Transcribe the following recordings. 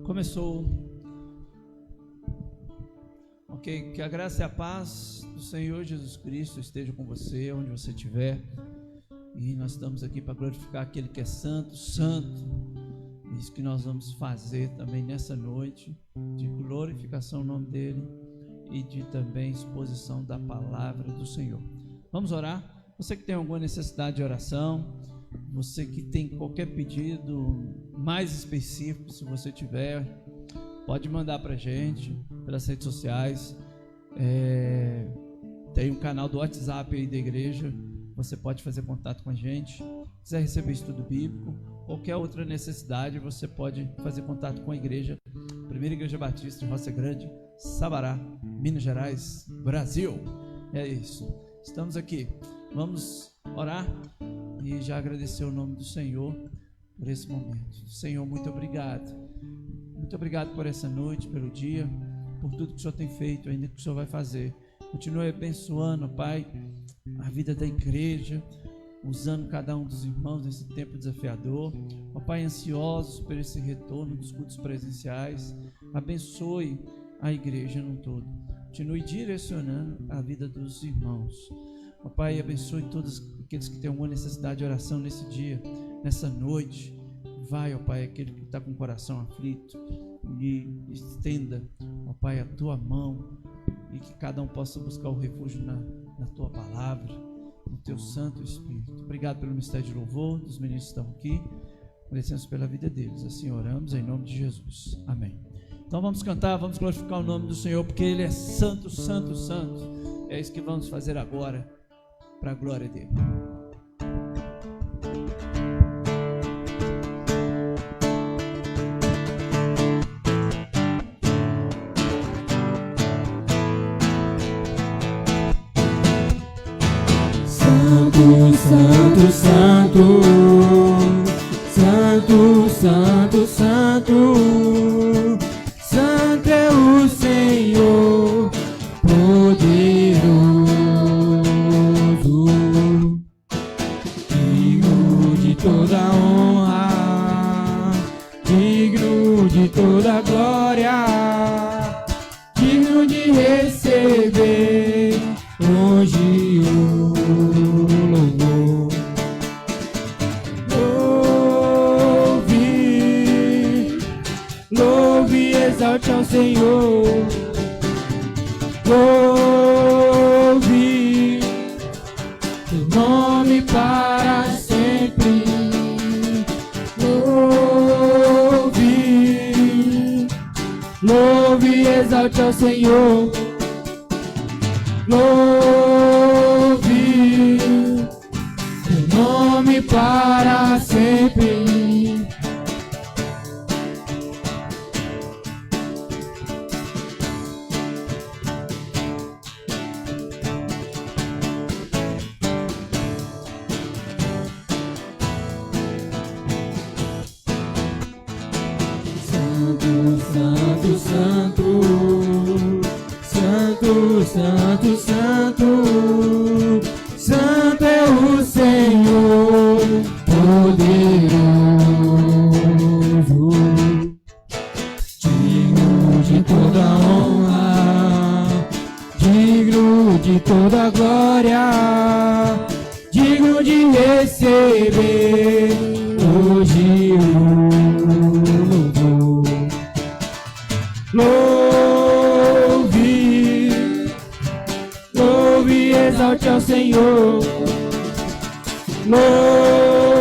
Começou. Ok, que a graça e a paz do Senhor Jesus Cristo esteja com você, onde você estiver. E nós estamos aqui para glorificar aquele que é santo, santo. Isso que nós vamos fazer também nessa noite, de glorificação ao nome dele e de também exposição da palavra do Senhor. Vamos orar? Você que tem alguma necessidade de oração, você que tem qualquer pedido mais específico, se você tiver, pode mandar para a gente pelas redes sociais. Tem um canal do WhatsApp aí da igreja, você pode fazer contato com a gente. Se quiser receber estudo bíblico, qualquer outra necessidade, você pode fazer contato com a igreja, Primeira Igreja Batista de Roça Grande, Sabará, Minas Gerais, Brasil. É isso, estamos aqui. Vamos orar e já agradecer o nome do Senhor por esse momento. Senhor, muito obrigado. Muito obrigado por essa noite, pelo dia, por tudo que o Senhor tem feito, ainda que o Senhor vai fazer. Continue abençoando, Pai, a vida da igreja, usando cada um dos irmãos nesse tempo desafiador. Ó Pai, ansiosos por esse retorno dos cultos presenciais, abençoe a igreja no todo. Continue direcionando a vida dos irmãos. Ó Pai, abençoe todos aqueles que têm alguma necessidade de oração nesse dia, nessa noite. Vai, ó Pai, aquele que está com o coração aflito, e estenda, ó Pai, a Tua mão, e que cada um possa buscar o refúgio na Tua palavra, no Teu Santo Espírito. Obrigado pelo mistério de louvor dos meninos que estão aqui. Agradecemos pela vida deles. Assim oramos em nome de Jesus. Amém. Então vamos cantar, vamos glorificar o nome do Senhor, porque Ele é santo, santo, santo. É isso que vamos fazer agora, para a glória dele. Santo, santo, santo, santo, santo, santo é o Senhor poderoso, digno de toda honra, digno de toda glória, digno de receber hoje o louvor. Louve e exalte ao Senhor. Louve teu nome para sempre. Louve e exalte ao Senhor. Louve teu nome para sempre. Santo, santo, santo, santo é o Senhor poderoso, digno de toda honra, digno de toda glória, digno de receber hoje o louvor. Louve e exalte ao Senhor. Louve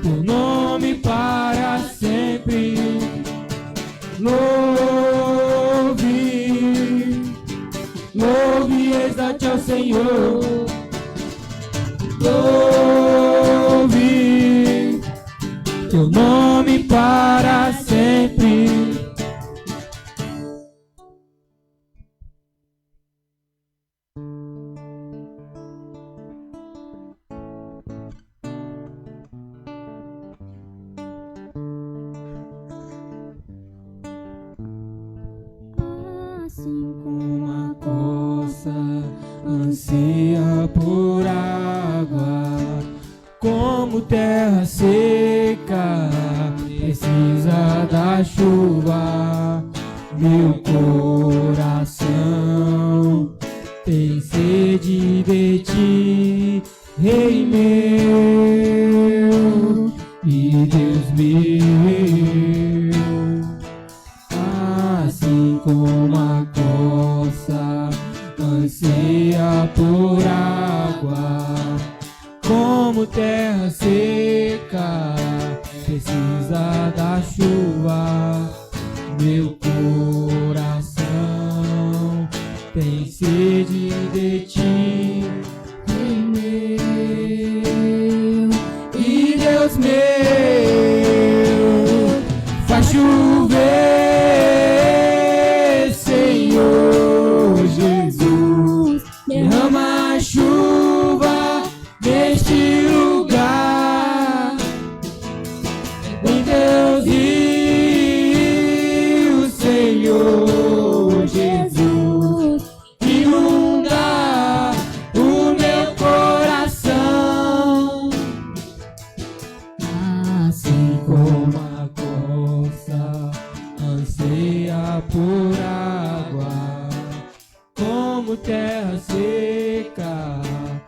teu nome para sempre. Louve e exalte ao Senhor. Louve teu nome para sempre. Assim como a coça ansia por água, como terra seca precisa precisa da chuva. Meu coração tem sede de ti, Rei meu e Deus meu. Assim como a costa anseia por água, como terra seca precisa da chuva, meu coração tem sede de ti, Rei meu e Deus meu. Faz chover, Senhor Jesus, derrama a chuva neste lugar. Em teus rios, Senhor Jesus, inunda o meu coração. Assim como a costa anseia por água, como terra seca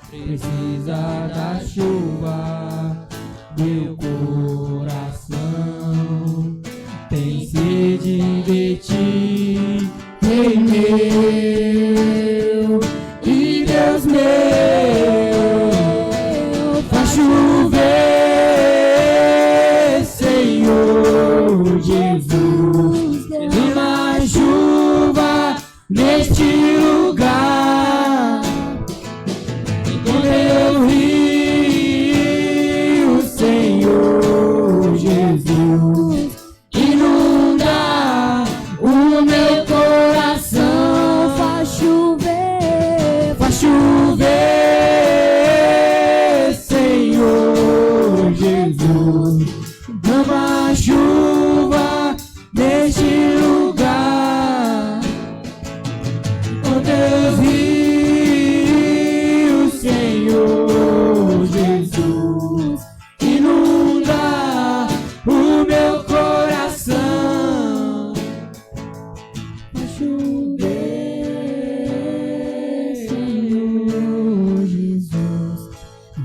precisa da chuva, meu coração tem sede de ti, Rei meu e Deus meu. Faz chover, Senhor Jesus, derrama a chuva neste lugar. Com teu rio, Senhor Jesus, inunda o meu coração. Faz chover, Senhor Jesus, derrama a chuva neste lugar. Com teus rios, Senhor Jesus, inunda o meu coração. Faz chover, Senhor Jesus,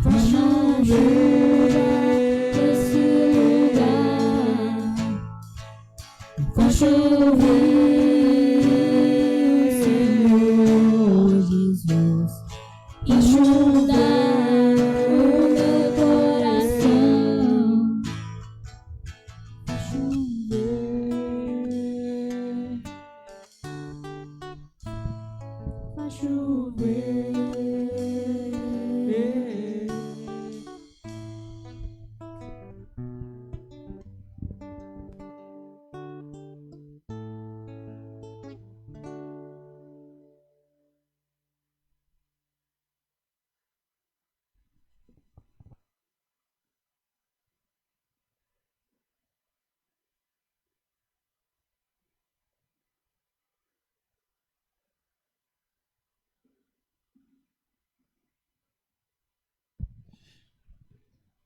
faz chover nesse lugar. Faz chover, Senhor Jesus, inunda o meu coração. Faz chover, faz chover.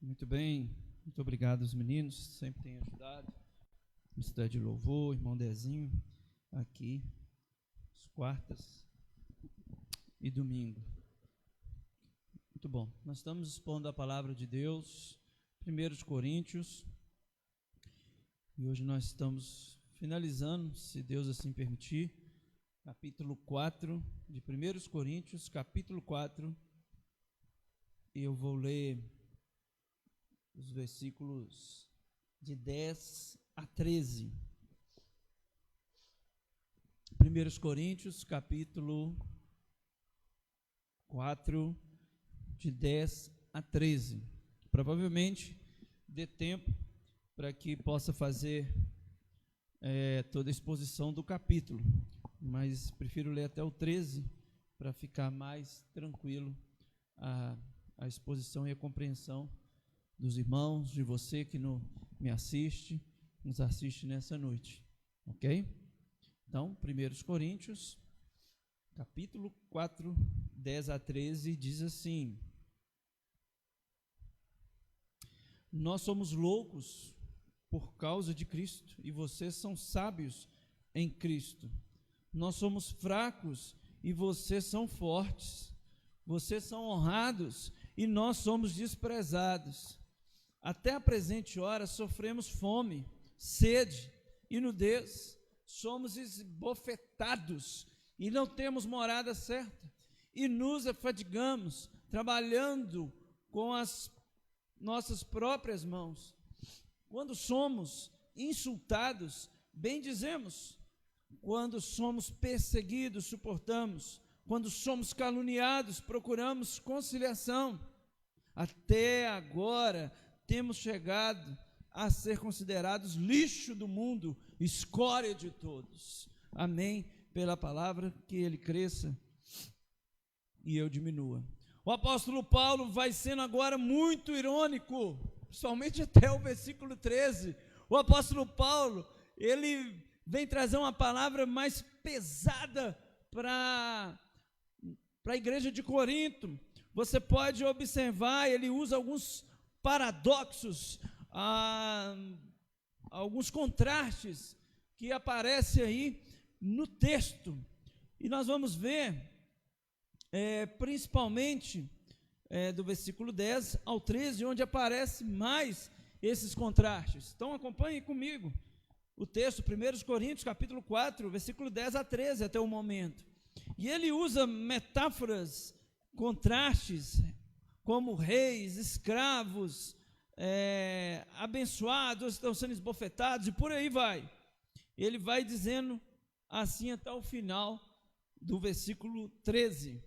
Muito bem, muito obrigado aos meninos, sempre têm ajudado. Ministério de Louvor, irmão Dezinho, aqui, às quartas e domingo. Muito bom, nós estamos expondo a palavra de Deus, 1 Coríntios, e hoje nós estamos finalizando, se Deus assim permitir, capítulo 4 de 1 Coríntios, capítulo 4, e eu vou ler os versículos de 10 a 13. 1 Coríntios, capítulo 4, de 10 a 13. Provavelmente dê tempo para que possa fazer toda a exposição do capítulo, mas prefiro ler até o 13 para ficar mais tranquilo a exposição e a compreensão dos irmãos, de você que me assiste, nos assiste nessa noite, ok? Então, 1 Coríntios, capítulo 4, 10 a 13, diz assim: nós somos loucos por causa de Cristo, e vocês são sábios em Cristo. Nós somos fracos e vocês são fortes. Vocês são honrados e nós somos desprezados. Até a presente hora sofremos fome, sede e nudez. Somos esbofetados e não temos morada certa. E nos afadigamos, trabalhando com as nossas próprias mãos. Quando somos insultados, bendizemos. Quando somos perseguidos, suportamos. Quando somos caluniados, procuramos conciliação. Até agora temos chegado a ser considerados lixo do mundo, escória de todos. Amém? Pela palavra, que ele cresça e eu diminua. O apóstolo Paulo vai sendo agora muito irônico, principalmente até o versículo 13. O apóstolo Paulo, ele vem trazer uma palavra mais pesada para a igreja de Corinto. Você pode observar, ele usa alguns paradoxos, alguns contrastes que aparecem aí no texto. E nós vamos ver, principalmente, do versículo 10 ao 13, onde aparece mais esses contrastes. Então acompanhe comigo o texto, 1 Coríntios, capítulo 4, versículo 10 a 13, até o momento. E ele usa metáforas, contrastes, como reis, escravos, abençoados, estão sendo esbofetados, e por aí vai. Ele vai dizendo assim até o final do versículo 13.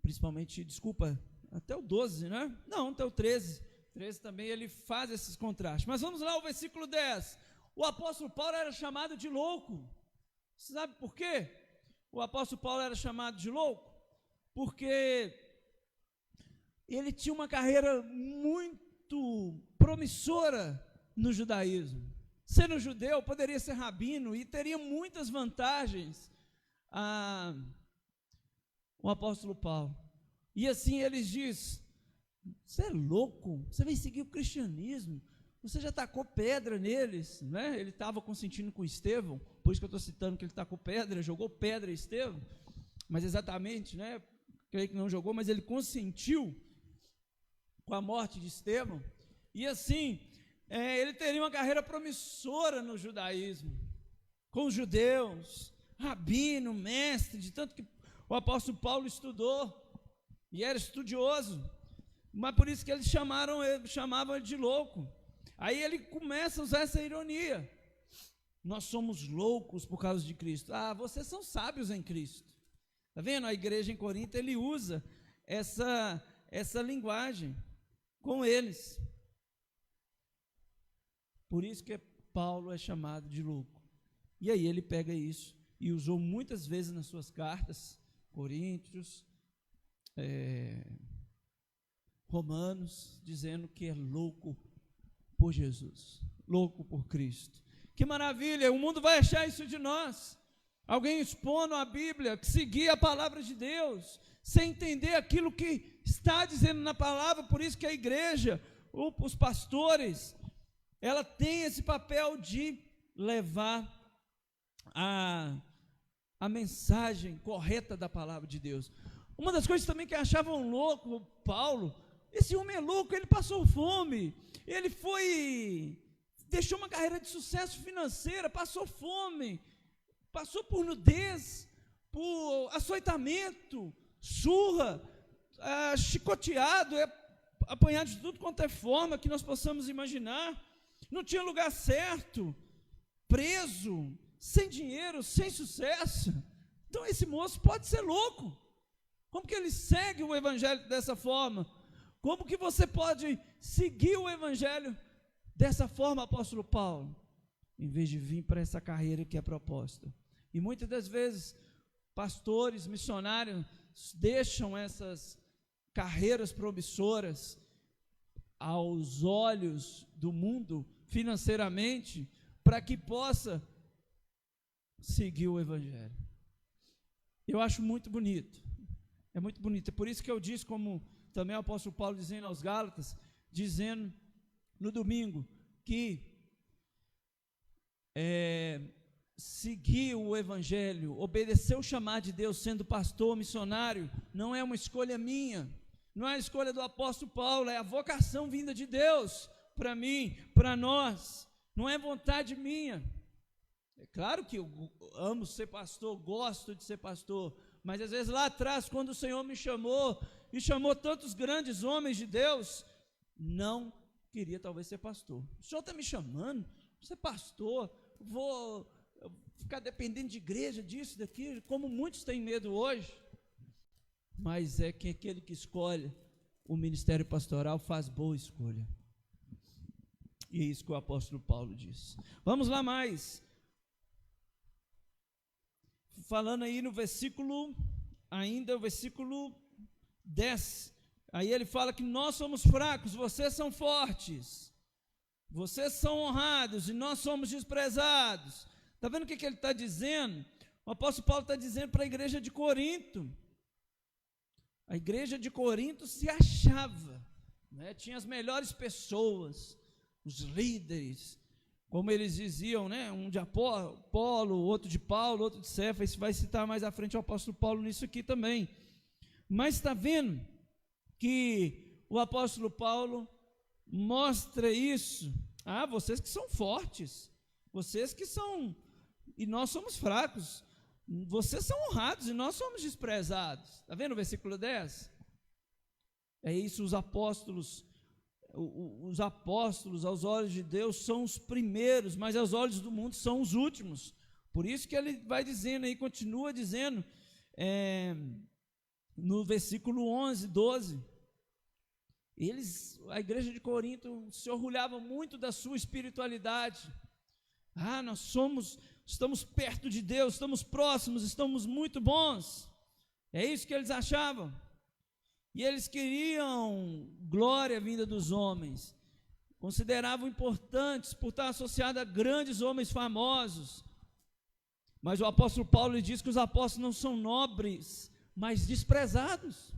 Principalmente, até o 12, né? Não, até o 13. 13 também ele faz esses contrastes. Mas vamos lá, o versículo 10. O apóstolo Paulo era chamado de louco. Você sabe por quê? O apóstolo Paulo era chamado de louco? Porque ele tinha uma carreira muito promissora no judaísmo. Sendo judeu, poderia ser rabino e teria muitas vantagens o apóstolo Paulo. E assim ele diz: você é louco? Você vai seguir o cristianismo? Você já tacou pedra neles, né? Ele estava consentindo com Estevão, por isso que eu estou citando que ele tacou pedra, jogou pedra em Estevão, mas exatamente, né? Creio que não jogou, mas ele consentiu com a morte de Estevão. E assim, ele teria uma carreira promissora no judaísmo, com os judeus, rabino, mestre, de tanto que o apóstolo Paulo estudou e era estudioso, mas por isso que eles chamavam ele de louco. Aí ele começa a usar essa ironia: nós somos loucos por causa de Cristo. Vocês são sábios em Cristo. Está vendo? A igreja em Corinto, ele usa essa linguagem com eles. Por isso que Paulo é chamado de louco. E aí ele pega isso e usou muitas vezes nas suas cartas, Coríntios, Romanos, dizendo que é louco por Jesus, louco por Cristo. Que maravilha, o mundo vai achar isso de nós. Alguém expondo a Bíblia, que seguir a palavra de Deus, sem entender aquilo que está dizendo na palavra. Por isso que a igreja, os pastores, ela tem esse papel de levar a mensagem correta da palavra de Deus. Uma das coisas também que achavam louco Paulo: esse homem é louco, ele passou fome, ele deixou uma carreira de sucesso financeira, passou fome, passou por nudez, por açoitamento, surra, chicoteado, apanhado de tudo quanto é forma que nós possamos imaginar, não tinha lugar certo, preso, sem dinheiro, sem sucesso. Então esse moço pode ser louco. Como que ele segue o evangelho dessa forma? Como que você pode seguir o evangelho dessa forma, apóstolo Paulo? Em vez de vir para essa carreira que é proposta. E muitas das vezes, pastores, missionários, deixam essas carreiras promissoras aos olhos do mundo, financeiramente, para que possa seguir o evangelho. Eu acho muito bonito. É muito bonito. É por isso que eu disse, como também o apóstolo Paulo dizendo aos Gálatas, dizendo no domingo, que seguir o evangelho, obedecer o chamado de Deus sendo pastor, missionário, não é uma escolha minha, não é a escolha do apóstolo Paulo, é a vocação vinda de Deus para mim, para nós, não é vontade minha. É claro que eu amo ser pastor, gosto de ser pastor, mas às vezes lá atrás, quando o Senhor me chamou, e chamou tantos grandes homens de Deus, não queria talvez ser pastor. O Senhor está me chamando para ser pastor, vou ficar dependendo de igreja, disso, daquilo, como muitos têm medo hoje. Mas é que aquele que escolhe o ministério pastoral faz boa escolha. E é isso que o apóstolo Paulo diz. Vamos lá mais. Falando aí no versículo, ainda o versículo 10. Aí ele fala que nós somos fracos, vocês são fortes. Vocês são honrados e nós somos desprezados. Está vendo o que ele está dizendo? O apóstolo Paulo está dizendo para a igreja de Corinto. A igreja de Corinto se achava, né? Tinha as melhores pessoas, os líderes, como eles diziam, né? Um de Apolo, outro de Paulo, outro de Cefas. Isso vai citar mais à frente o apóstolo Paulo nisso aqui também. Mas está vendo que o apóstolo Paulo mostra isso. Vocês que são fortes, vocês que são, e nós somos fracos, vocês são honrados e nós somos desprezados. Está vendo o versículo 10? É isso, os apóstolos aos olhos de Deus são os primeiros, mas aos olhos do mundo são os últimos. Por isso que ele vai dizendo aí, continua dizendo, no versículo 11, 12, a igreja de Corinto se orgulhava muito da sua espiritualidade. Estamos perto de Deus, estamos próximos, estamos muito bons. É isso que eles achavam. E eles queriam glória vinda dos homens, consideravam importantes por estar associado a grandes homens famosos. Mas o apóstolo Paulo diz que os apóstolos não são nobres, mas desprezados.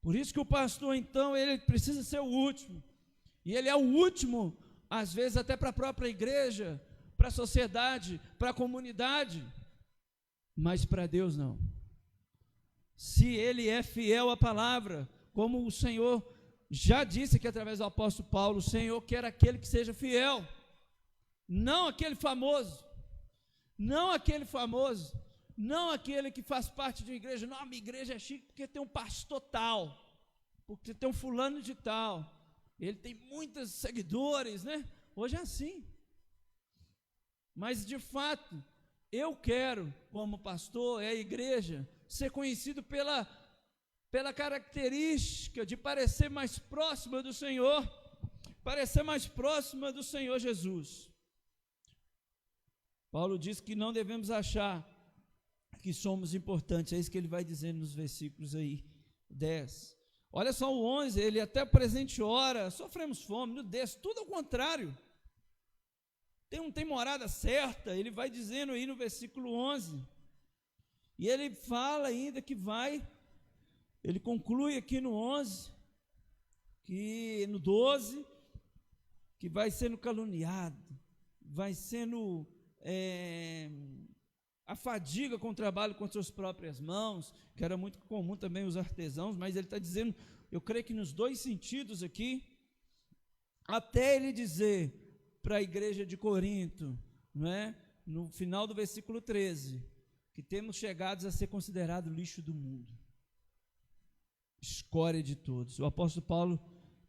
Por isso que o pastor, então, ele precisa ser o último. E ele é o último, às vezes até para a própria igreja, para a sociedade, para a comunidade. Mas para Deus não. Se ele é fiel à palavra, como o Senhor já disse aqui através do apóstolo Paulo, o Senhor quer aquele que seja fiel, não aquele famoso, não aquele que faz parte de uma igreja. Não, minha igreja é chique porque tem um pastor tal, porque tem um fulano de tal, ele tem muitos seguidores, né? Hoje é assim. Mas de fato, eu quero, como pastor, a igreja, ser conhecido pela característica de parecer mais próxima do Senhor, Jesus. Paulo diz que não devemos achar que somos importantes, é isso que ele vai dizendo nos versículos aí, 10. Olha só o 11, ele até o presente hora, sofremos fome, nudez, tudo ao contrário. Não tem morada certa, ele vai dizendo aí no versículo 11, e ele fala ainda que ele conclui aqui no 11, que no 12, que vai sendo caluniado, vai sendo a fadiga com o trabalho com suas próprias mãos, que era muito comum também os artesãos, mas ele está dizendo, eu creio que nos dois sentidos aqui, até ele dizer para a igreja de Corinto, não é? No final do versículo 13, que temos chegados a ser considerado lixo do mundo, escória de todos. O apóstolo Paulo,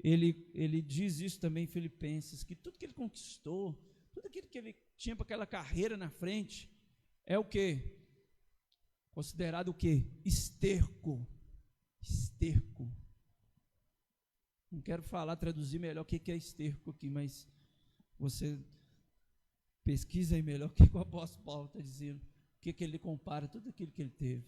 ele diz isso também em Filipenses, que tudo que ele conquistou, tudo aquilo que ele tinha para aquela carreira na frente, é o quê? Considerado o quê? Esterco. Não quero traduzir melhor o que é esterco aqui, mas você pesquisa aí melhor o que o apóstolo Paulo está dizendo, o que ele compara tudo aquilo que ele teve.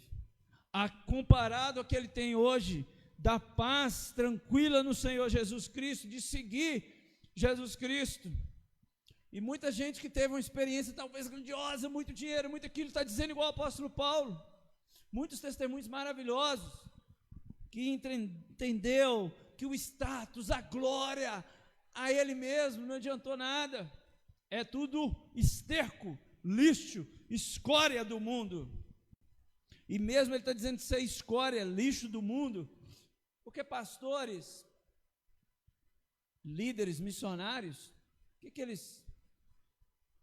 Comparado ao que ele tem hoje, da paz tranquila no Senhor Jesus Cristo, de seguir Jesus Cristo. E muita gente que teve uma experiência talvez grandiosa, muito dinheiro, muito aquilo, está dizendo igual o apóstolo Paulo. Muitos testemunhos maravilhosos, que entendeu que o status, a glória, a ele mesmo não adiantou nada. é tudo esterco, lixo, escória do mundo. E mesmo ele está dizendo que isso é escória, lixo do mundo, porque pastores, líderes, missionários, o que eles,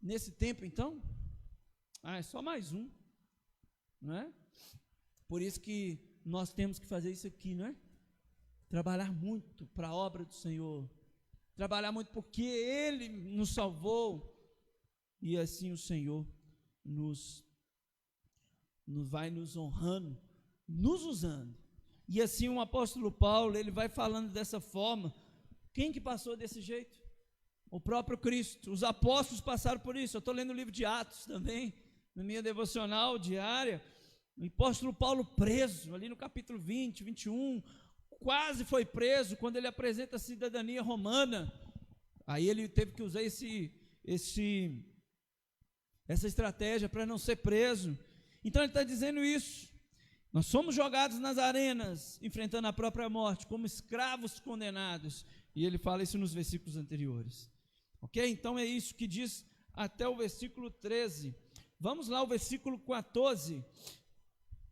nesse tempo então? É só mais um, não é? Por isso que nós temos que fazer isso aqui, não é? Trabalhar muito para a obra do Senhor, trabalhar muito porque Ele nos salvou, e assim o Senhor vai nos honrando, nos usando. E assim o apóstolo Paulo, ele vai falando dessa forma. Quem que passou desse jeito? O próprio Cristo. Os apóstolos passaram por isso. Eu estou lendo o livro de Atos também, na minha devocional diária. O apóstolo Paulo preso, ali no capítulo 20, 21, quase foi preso quando ele apresenta a cidadania romana. Aí ele teve que usar essa estratégia para não ser preso. Então ele está dizendo isso. Nós somos jogados nas arenas, enfrentando a própria morte, como escravos condenados. E ele fala isso nos versículos anteriores. Ok? Então é isso que diz até o versículo 13. Vamos lá, o versículo 14.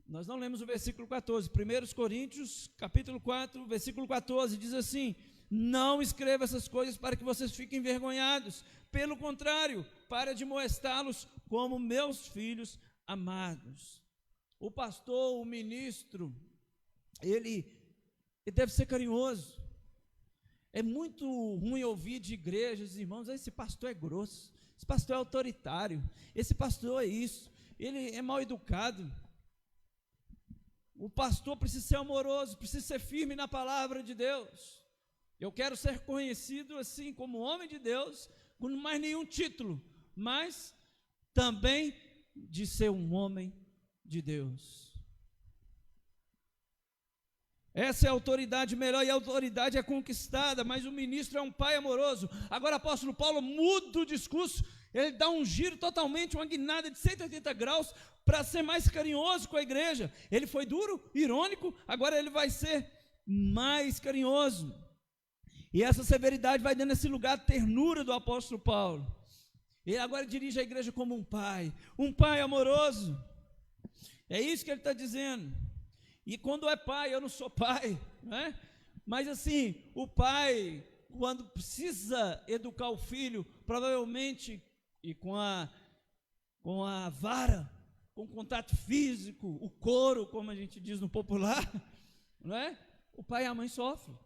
Nós não lemos o versículo 14. 1 Coríntios, capítulo 4, versículo 14, diz assim: não escreva essas coisas para que vocês fiquem envergonhados. Pelo contrário, para de molestá-los como meus filhos amados. O pastor, o ministro, ele deve ser carinhoso. É muito ruim ouvir de igrejas, irmãos, esse pastor é grosso, esse pastor é autoritário, esse pastor é isso, ele é mal educado. O pastor precisa ser amoroso, precisa ser firme na palavra de Deus. Eu quero ser conhecido assim como homem de Deus, com mais nenhum título, mas também de ser um homem de Deus. Essa é a autoridade melhor, e a autoridade é conquistada, mas o ministro é um pai amoroso. Agora o apóstolo Paulo muda o discurso, ele dá um giro totalmente, uma guinada de 180 graus, para ser mais carinhoso com a igreja. Ele foi duro, irônico, agora ele vai ser mais carinhoso. E essa severidade vai dando esse lugar de ternura do apóstolo Paulo. Ele agora dirige a igreja como um pai amoroso. É isso que ele está dizendo. E quando é pai, eu não sou pai, né? Mas assim, o pai, quando precisa educar o filho, provavelmente, e com a vara, com contato físico, o couro, como a gente diz no popular, não é? O pai e a mãe sofrem,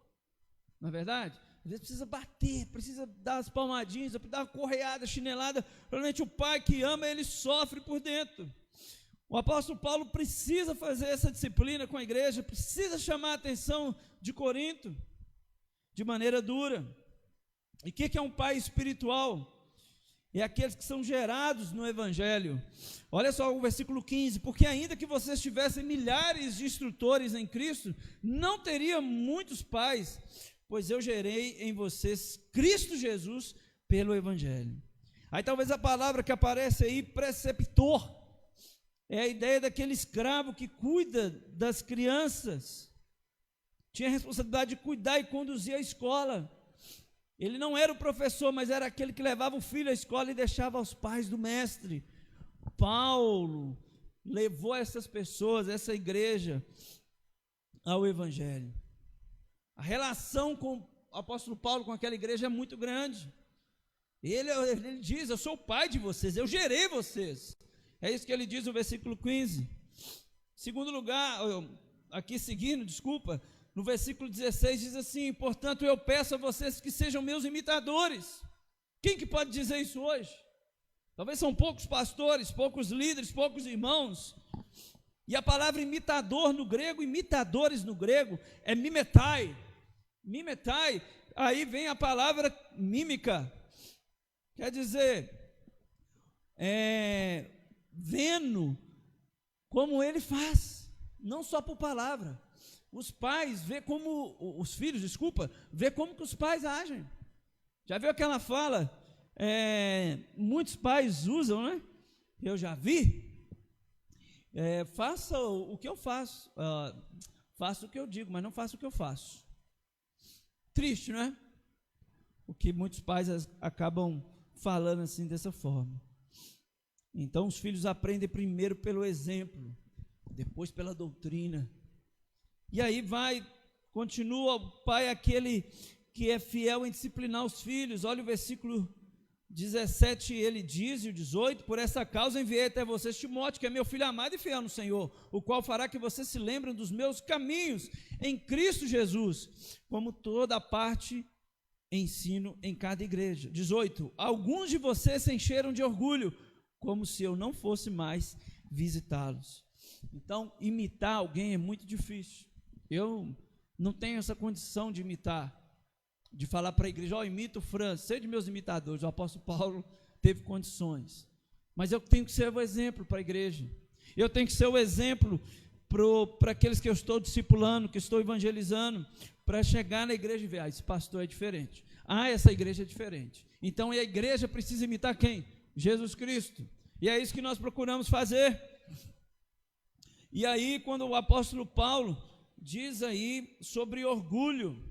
não é verdade? Às vezes precisa bater, precisa dar as palmadinhas, dar uma correada, chinelada. Provavelmente o pai que ama, ele sofre por dentro. O apóstolo Paulo precisa fazer essa disciplina com a igreja, precisa chamar a atenção de Corinto, de maneira dura. E o que é um pai espiritual? É aqueles que são gerados no Evangelho. Olha só o versículo 15: porque ainda que vocês tivessem milhares de instrutores em Cristo, não teria muitos pais, pois eu gerei em vocês Cristo Jesus pelo Evangelho. Aí talvez a palavra que aparece aí, preceptor, é a ideia daquele escravo que cuida das crianças, tinha a responsabilidade de cuidar e conduzir a escola. Ele não era o professor, mas era aquele que levava o filho à escola e deixava aos pais do mestre. Paulo levou essas pessoas, essa igreja, ao Evangelho. A relação com o apóstolo Paulo com aquela igreja é muito grande. Ele diz: eu sou o pai de vocês, eu gerei vocês. É isso que ele diz no versículo 15. Segundo lugar, aqui seguindo, no versículo 16 diz assim: portanto eu peço a vocês que sejam meus imitadores. Quem que pode dizer isso hoje? Talvez são poucos pastores, poucos líderes, poucos irmãos. E a palavra imitador no grego, imitadores no grego, é mimetai. Mimetai, aí vem a palavra mímica, quer dizer, vendo como ele faz, não só por palavra. Os pais vê como, os filhos, vê como que os pais agem. Já viu aquela fala? Muitos pais usam, né? Eu já vi. Faça o que eu faço, faça o que eu digo, mas não faça o que eu faço. Triste, não é? O que muitos pais acabam falando assim dessa forma. Então os filhos aprendem primeiro pelo exemplo, depois pela doutrina. E aí continua, o pai é aquele que é fiel em disciplinar os filhos. Olha o versículo 17, ele diz, e o 18, por essa causa enviei até vocês Timóteo, que é meu filho amado e fiel no Senhor, o qual fará que vocês se lembrem dos meus caminhos em Cristo Jesus, como toda a parte ensino em cada igreja. 18, alguns de vocês se encheram de orgulho, como se eu não fosse mais visitá-los. Então, imitar alguém é muito difícil. Eu não tenho essa condição de imitar, de falar para a igreja, imita o Francis, sei de meus imitadores, o apóstolo Paulo teve condições, mas eu tenho que ser o exemplo para a igreja, eu tenho que ser o exemplo para aqueles que eu estou discipulando, que estou evangelizando, para chegar na igreja e ver, esse pastor é diferente, essa igreja é diferente, então a igreja precisa imitar quem? Jesus Cristo, e é isso que nós procuramos fazer. E aí quando o apóstolo Paulo diz aí sobre orgulho,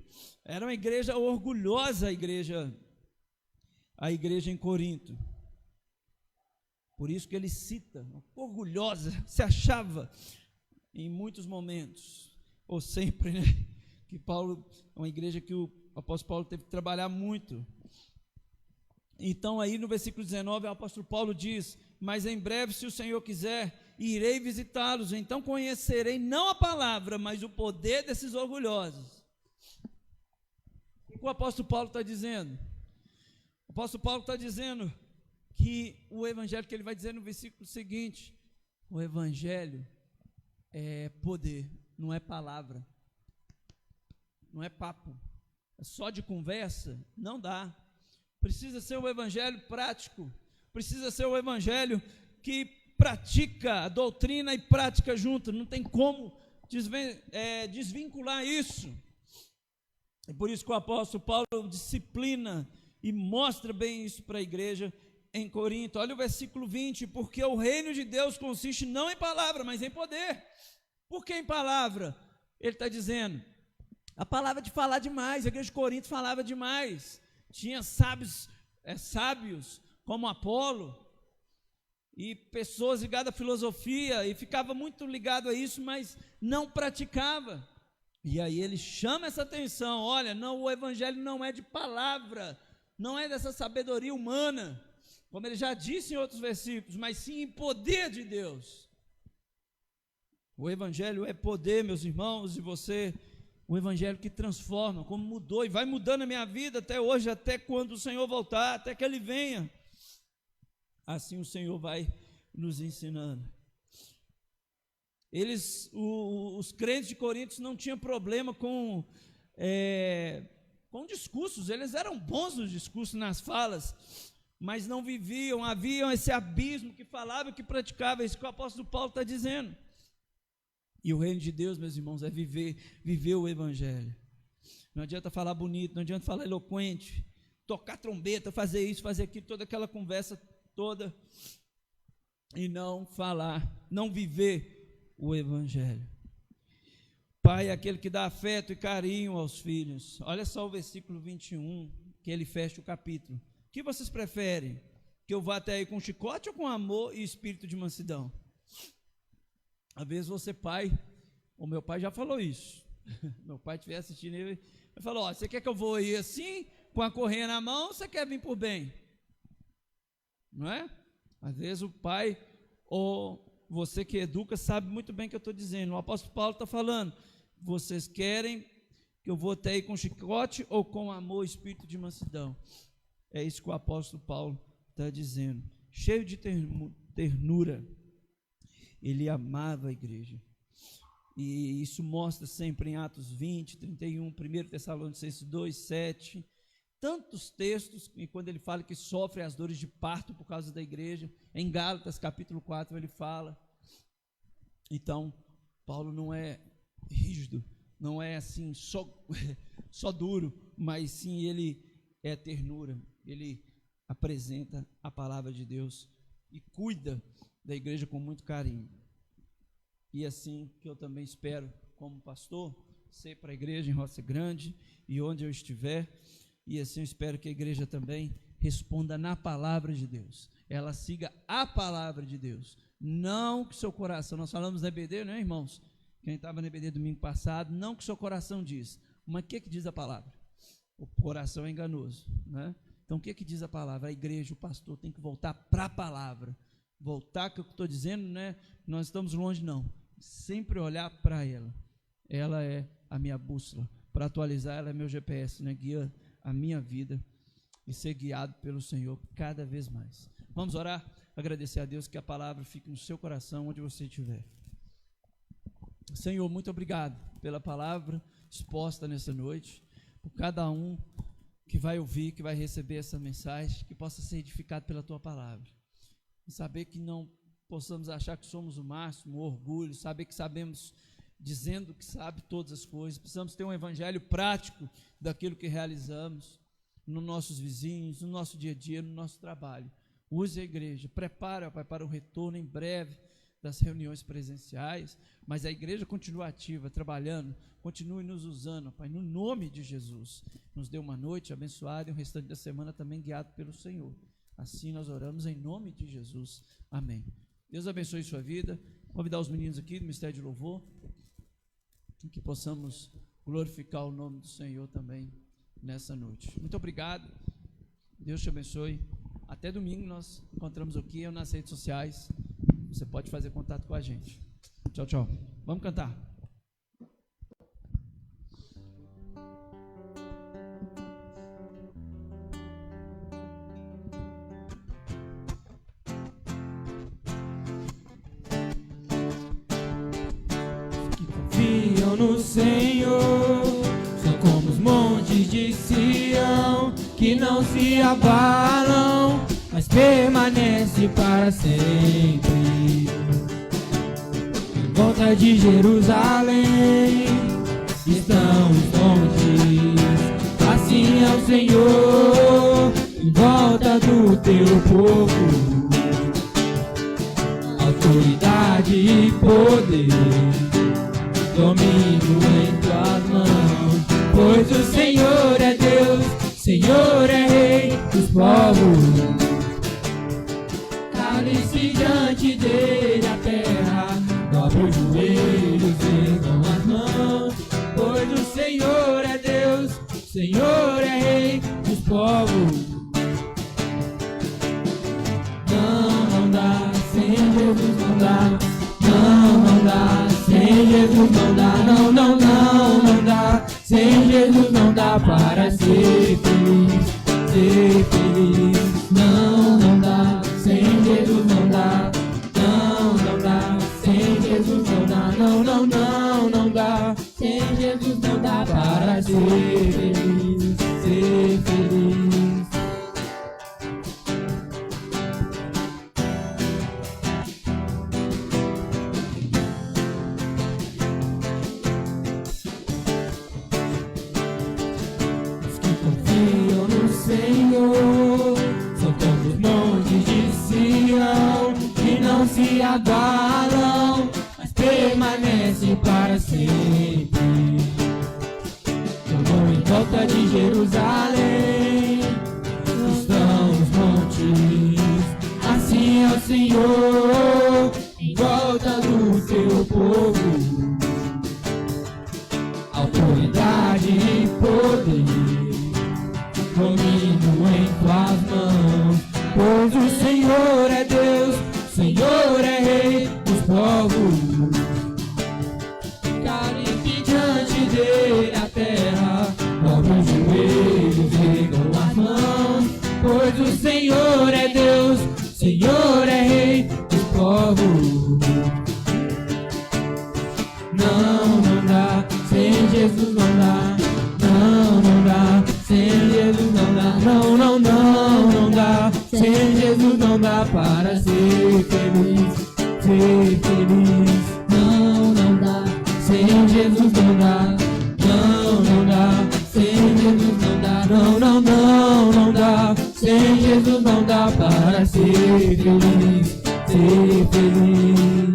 era uma igreja orgulhosa, a igreja em Corinto. Por isso que ele cita, orgulhosa, se achava em muitos momentos, ou sempre, né? Que Paulo, é uma igreja que o apóstolo Paulo teve que trabalhar muito. Então aí no versículo 19, o apóstolo Paulo diz, mas em breve, se o Senhor quiser, irei visitá-los, então conhecerei não a palavra, mas o poder desses orgulhosos. O que o apóstolo Paulo está dizendo? O apóstolo Paulo está dizendo que o evangelho, que ele vai dizer no versículo seguinte, o evangelho é poder, não é palavra, não é papo, é só de conversa, não dá. Precisa ser o evangelho prático, precisa ser o evangelho que pratica a doutrina e prática junto, não tem como desvincular isso. É por isso que o apóstolo Paulo disciplina e mostra bem isso para a igreja em Corinto. Olha o versículo 20, porque o reino de Deus consiste não em palavra, mas em poder. Por que em palavra? Ele está dizendo, a palavra de falar demais, a igreja de Corinto falava demais, tinha sábios como Apolo, e pessoas ligadas à filosofia, e ficava muito ligado a isso, mas não praticava. E aí ele chama essa atenção, olha, não, o evangelho não é de palavra, não é dessa sabedoria humana, como ele já disse em outros versículos, mas sim em poder de Deus. O evangelho é poder, meus irmãos, e você, o evangelho que transforma, como mudou, e vai mudando a minha vida até hoje, até quando o Senhor voltar, até que Ele venha. Assim o Senhor vai nos ensinando. Os crentes de Corinto não tinham problema com discursos, eles eram bons nos discursos, nas falas, mas não viviam, haviam esse abismo que falava e que praticava, isso que o apóstolo Paulo está dizendo. E o reino de Deus, meus irmãos, é viver o evangelho. Não adianta falar bonito, não adianta falar eloquente, tocar trombeta, fazer isso, fazer aquilo, toda aquela conversa toda, e não falar, não viver o evangelho. Pai é aquele que dá afeto e carinho aos filhos. Olha só o versículo 21, que ele fecha o capítulo. O que vocês preferem? Que eu vá até aí com chicote ou com amor e espírito de mansidão? Às vezes você, pai, o meu pai já falou isso. Meu pai estiver assistindo, ele falou, você quer que eu vou aí assim, com a correia na mão, ou você quer vir por bem? Não é? Às vezes o pai, ou você que educa, sabe muito bem o que eu estou dizendo. O apóstolo Paulo está falando, vocês querem que eu vou até aí com chicote ou com amor e espírito de mansidão? É isso que o apóstolo Paulo está dizendo. Cheio de ternura, ele amava a igreja. E isso mostra sempre em Atos 20, 31, 1 Tessalonicenses 2, 7, tantos textos, e quando ele fala que sofre as dores de parto por causa da igreja, em Gálatas capítulo 4 ele fala. Então, Paulo não é rígido, não é assim só duro, mas sim ele é ternura, ele apresenta a palavra de Deus e cuida da igreja com muito carinho. E assim que eu também espero, como pastor, ser para a igreja em Roça Grande e onde eu estiver, e assim eu espero que a igreja também responda na palavra de Deus. Ela siga a palavra de Deus. Não que seu coração, nós falamos na EBD, né, irmãos? Quem estava na EBD domingo passado, não que seu coração diz. Mas o que diz a palavra? O coração é enganoso, né? Então o que diz a palavra? A igreja, o pastor tem que voltar para a palavra. Voltar, que eu estou dizendo, né? Nós estamos longe, não. Sempre olhar para ela. Ela é a minha bússola. Para atualizar, ela é meu GPS, né? Guia a minha vida e ser guiado pelo Senhor cada vez mais. Vamos orar, agradecer a Deus, que a palavra fique no seu coração, onde você estiver. Senhor, muito obrigado pela palavra exposta nessa noite, por cada um que vai ouvir, que vai receber essa mensagem, que possa ser edificado pela tua palavra. E saber que não possamos achar que somos o máximo, o orgulho, saber que sabemos, dizendo que sabe todas as coisas. Precisamos ter um evangelho prático daquilo que realizamos nos nossos vizinhos, no nosso dia a dia, no nosso trabalho. Use a igreja, prepara, Pai, para o retorno em breve das reuniões presenciais, mas a igreja continua ativa, trabalhando, continue nos usando, Pai, no nome de Jesus. Nos dê uma noite abençoada e o restante da semana também guiado pelo Senhor. Assim nós oramos em nome de Jesus. Amém. Deus abençoe sua vida. Convidar os meninos aqui do Ministério de Louvor, que possamos glorificar o nome do Senhor também nessa noite. Muito obrigado. Deus te abençoe. Até domingo nós encontramos aqui ou nas redes sociais. Você pode fazer contato com a gente. Tchau, tchau. Vamos cantar. Confiam no Senhor, são como os montes de Sião, que não se abalam, mas permanece para sempre. Em volta de Jerusalém estão os montes, assim é o Senhor, em volta do teu povo, autoridade e poder, domínio em tuas mãos, pois o Senhor é Deus, Senhor é Rei dos povos. Cale-se diante dele a terra, dobre os joelhos, ergam as mãos, pois o Senhor é Deus, Senhor é Rei dos povos. Não dá, sem Jesus não dá. Não dá, sem Jesus não dá, não dá, sem Jesus não dá para ser feliz, ser feliz. Não dá, sem Jesus não dá, não dá, sem Jesus não dá, não dá, sem Jesus não dá para ser feliz, ser feliz. Senhor, são como os montes de Sião, que não se abalam, mas permanecem para sempre. Como em volta de Jerusalém estão os montes, assim é o Senhor, em volta do teu povo, autoridade e poder, domínio em tuas mãos, pois o Senhor é Deus, Senhor é Rei dos povos. Cale-se diante dele a terra, dobre os joelhos, ergam as mãos, pois o Senhor é Deus, Senhor é Rei dos povos. Não dá, sem Jesus não dá, não dá, sem Jesus não dá, não dá, sem Jesus não dá para ser feliz, ser feliz. Não dá, sem Jesus não dá, não dá, sem Jesus não dá, não dá, sem Jesus não dá para ser feliz, ser feliz.